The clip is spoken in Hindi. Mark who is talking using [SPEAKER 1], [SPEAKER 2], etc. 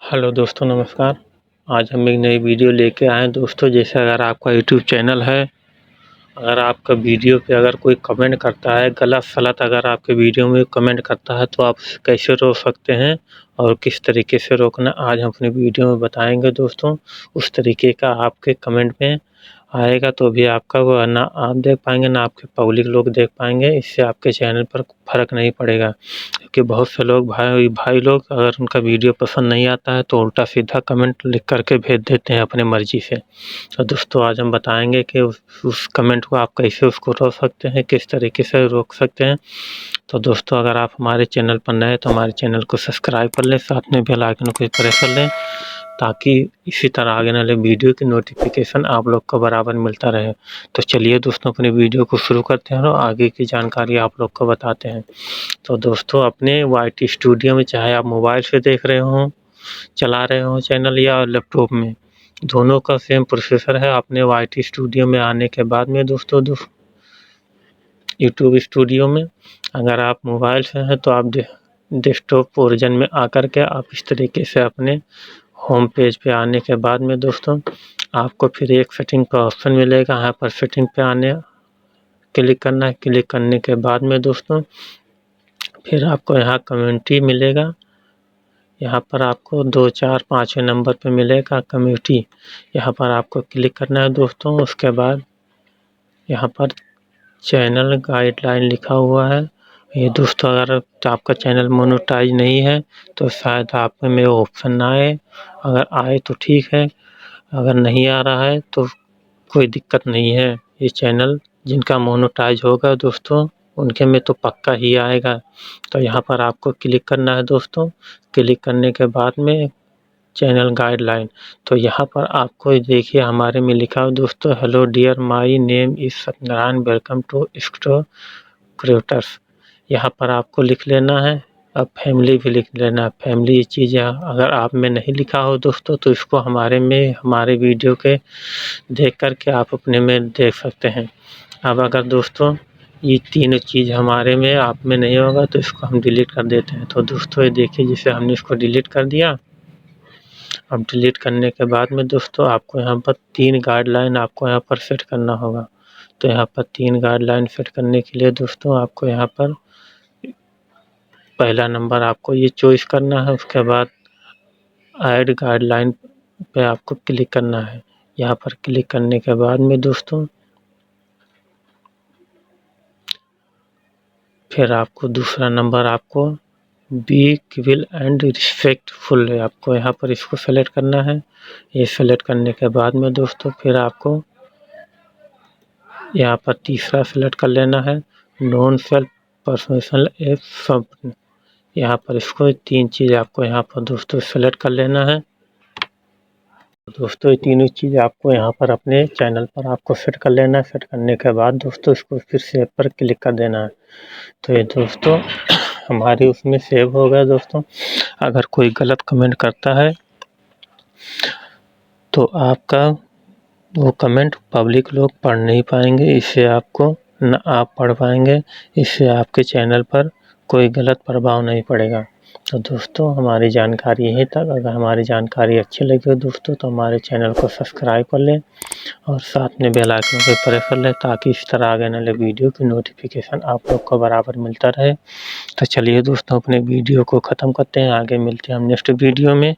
[SPEAKER 1] हेलो दोस्तों, नमस्कार। आज हम एक नई वीडियो लेके आए हैं दोस्तों। जैसे अगर आपका यूट्यूब चैनल है, अगर आपका वीडियो पे अगर कोई कमेंट करता है गलत-सलत, अगर आपके वीडियो में कमेंट करता है तो आप उसे कैसे रोक सकते हैं और किस तरीके से रोकना, आज हम अपनी वीडियो में बताएँगे दोस्तों। उस तरीके का आपके कमेंट में आएगा तो भी आपका वो ना आप देख पाएँगे, ना आपके पब्लिक लोग देख पाएँगे। इससे आपके चैनल पर फ़र्क नहीं पड़ेगा, क्योंकि बहुत से लोग भाई भाई लोग अगर उनका वीडियो पसंद नहीं आता है तो उल्टा-सीधा कमेंट लिख कर के भेज देते हैं अपनी मर्ज़ी से। तो दोस्तों आज हम बताएँगे कि उस कमेंट को आप कैसे उसको रोक सकते हैं, किस तरीके से रोक सकते हैं। तो दोस्तों अगर आप हमारे चैनल पर नए हैं तो हमारे चैनल को सब्सक्राइब कर लें, साथ में बेल आइकन को प्रेस कर लें, ताकि इसी तरह आगे वाले वीडियो की नोटिफ़िकेशन आप लोग को बराबर मिलता रहे। तो चलिए दोस्तों अपनी वीडियो को शुरू करते हैं और आगे की जानकारी आप लोग को बताते हैं। तो दोस्तों अपने वाईटी स्टूडियो में, चाहे आप मोबाइल से देख रहे हों, चला रहे हों चैनल या लैपटॉप में, दोनों का सेम प्रोसेसर है। अपने वाईटी स्टूडियो में आने के बाद में दोस्तों यूट्यूब स्टूडियो में अगर आप मोबाइल से हैं तो आप डेस्कटॉप वर्जन में आकर के आप इस तरीके से अपने होम पेज पे आने के बाद में दोस्तों आपको फिर एक सेटिंग का ऑप्शन मिलेगा। यहाँ पर सेटिंग पे आने क्लिक करना है। क्लिक करने के बाद में दोस्तों फिर आपको यहाँ कम्युनिटी मिलेगा। यहाँ पर आपको 2, 4, 5वें नंबर पे मिलेगा कम्युनिटी। यहाँ पर आपको क्लिक करना है दोस्तों। उसके बाद यहाँ पर चैनल गाइडलाइन लिखा हुआ है। ये दोस्तों अगर आपका चैनल मोनेटाइज नहीं है तो शायद आप में ऑप्शन ना आए, अगर आए तो ठीक है, अगर नहीं आ रहा है तो कोई दिक्कत नहीं है। ये चैनल जिनका मोनेटाइज होगा दोस्तों उनके में तो पक्का ही आएगा। तो यहाँ पर आपको क्लिक करना है दोस्तों। क्लिक करने के बाद में चैनल गाइडलाइन, तो यहाँ पर आपको देखिए हमारे में लिखा है दोस्तों, hello dear my name is Satyanarayan, welcome to scro creators. यहाँ पर आपको लिख लेना है। अब फैमिली भी लिख लेना है। फैमिली चीज़ अगर आप में नहीं लिखा हो दोस्तों तो इसको हमारे वीडियो के देख कर के आप अपने में देख सकते हैं। अब अगर दोस्तों ये तीनों चीज़ हमारे में आप में नहीं होगा तो इसको हम डिलीट कर देते हैं। तो दोस्तों ये देखिए जैसे हमने इसको डिलीट कर दिया। अब डिलीट करने के बाद में दोस्तों आपको यहाँ पर 3 गाइडलाइन आपको यहाँ पर सेट करना होगा। तो यहाँ पर 3 गाइडलाइन सेट करने के लिए दोस्तों आपको यहाँ पर पहला नंबर आपको ये चॉइस करना है। उसके बाद ऐड गाइडलाइन पे आपको क्लिक करना है। यहाँ पर क्लिक करने के बाद में दोस्तों फिर आपको दूसरा नंबर आपको बी क्विल एंड रिस्पेक्टफुल है, आपको यहाँ पर इसको सेलेक्ट करना है। ये सेलेक्ट करने के बाद में दोस्तों फिर आपको यहाँ पर तीसरा सेलेक्ट कर लेना है, नॉन सेल्फ पर्सनल एप सब। यहाँ पर इसको 3 चीज़ आपको यहाँ पर दोस्तों सेलेक्ट कर लेना है। दोस्तों ये तीनों चीज़ आपको यहाँ पर अपने चैनल पर आपको सेट कर लेना है। सेट करने के बाद दोस्तों इसको फिर सेव पर क्लिक कर देना है। तो ये दोस्तों हमारे उसमें सेव हो गया दोस्तों। अगर कोई गलत कमेंट करता है तो आपका वो कमेंट पब्लिक लोग पढ़ नहीं पाएंगे, इससे आपको न आप पढ़ पाएंगे, इससे आपके चैनल पर कोई गलत प्रभाव नहीं पड़ेगा। तो दोस्तों हमारी जानकारी यहीं तक। अगर हमारी जानकारी अच्छी लगी हो दोस्तों तो हमारे चैनल को सब्सक्राइब कर लें और साथ में बेल आइकन को प्रेस कर लें, ताकि इस तरह आगे वाले वीडियो की नोटिफिकेशन आप लोग को बराबर मिलता रहे। तो चलिए दोस्तों अपने वीडियो को ख़त्म करते हैं, आगे मिलते हैं हम नेक्स्ट वीडियो में।